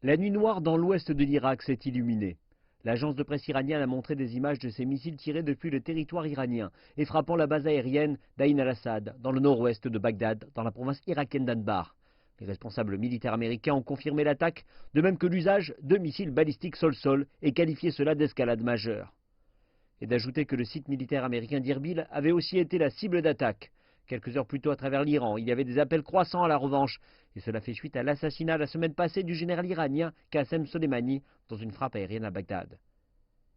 La nuit noire dans l'ouest de l'Irak s'est illuminée. L'agence de presse iranienne a montré des images de ces missiles tirés depuis le territoire iranien et frappant la base aérienne d'Ain al-Assad, dans le nord-ouest de Bagdad, dans la province irakienne d'Anbar. Les responsables militaires américains ont confirmé l'attaque, de même que l'usage de missiles balistiques sol-sol et qualifié cela d'escalade majeure. Et d'ajouter que le site militaire américain d'Irbil avait aussi été la cible d'attaques. Quelques heures plus tôt, à travers l'Iran, il y avait des appels croissants à la revanche, et cela fait suite à l'assassinat la semaine passée du général iranien Qassem Soleimani dans une frappe aérienne à Bagdad.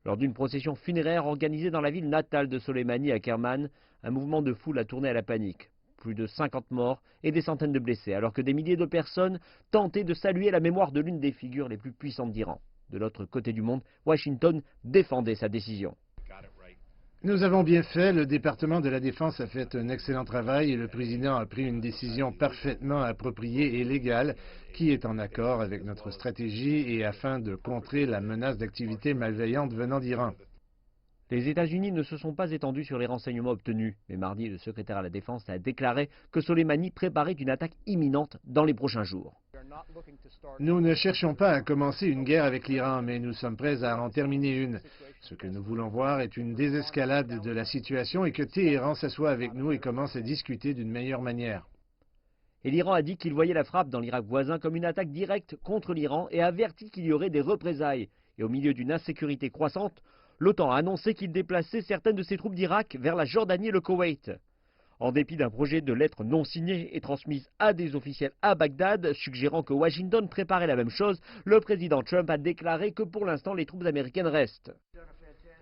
Lors d'une procession funéraire organisée dans la ville natale de Soleimani à Kerman, un mouvement de foule a tourné à la panique. Plus de 50 morts et des centaines de blessés, alors que des milliers de personnes tentaient de saluer la mémoire de l'une des figures les plus puissantes d'Iran. De l'autre côté du monde, Washington défendait sa décision. Nous avons bien fait, le département de la Défense a fait un excellent travail et le président a pris une décision parfaitement appropriée et légale qui est en accord avec notre stratégie et afin de contrer la menace d'activités malveillantes venant d'Iran. Les États-Unis ne se sont pas étendus sur les renseignements obtenus, mais mardi, le secrétaire à la Défense a déclaré que Soleimani préparait une attaque imminente dans les prochains jours. Nous ne cherchons pas à commencer une guerre avec l'Iran, mais nous sommes prêts à en terminer une. Ce que nous voulons voir est une désescalade de la situation et que Téhéran s'assoie avec nous et commence à discuter d'une meilleure manière. Et l'Iran a dit qu'il voyait la frappe dans l'Irak voisin comme une attaque directe contre l'Iran et a averti qu'il y aurait des représailles. Et au milieu d'une insécurité croissante, l'OTAN a annoncé qu'il déplaçait certaines de ses troupes d'Irak vers la Jordanie et le Koweït. En dépit d'un projet de lettre non signée et transmise à des officiels à Bagdad, suggérant que Washington préparait la même chose, le président Trump a déclaré que pour l'instant les troupes américaines restent.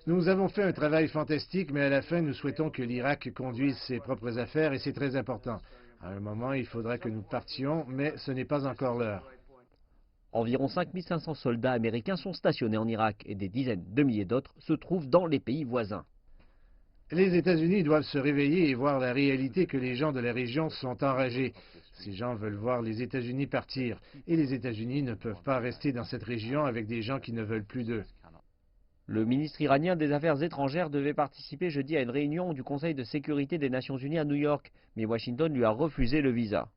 Nous avons fait un travail fantastique, mais à la fin, nous souhaitons que l'Irak conduise ses propres affaires et c'est très important. À un moment, il faudra que nous partions, mais ce n'est pas encore l'heure. Environ 5500 soldats américains sont stationnés en Irak et des dizaines de milliers d'autres se trouvent dans les pays voisins. Les États-Unis doivent se réveiller et voir la réalité que les gens de la région sont enragés. Ces gens veulent voir les États-Unis partir, et les États-Unis ne peuvent pas rester dans cette région avec des gens qui ne veulent plus d'eux. Le ministre iranien des Affaires étrangères devait participer jeudi à une réunion du Conseil de sécurité des Nations Unies à New York, mais Washington lui a refusé le visa.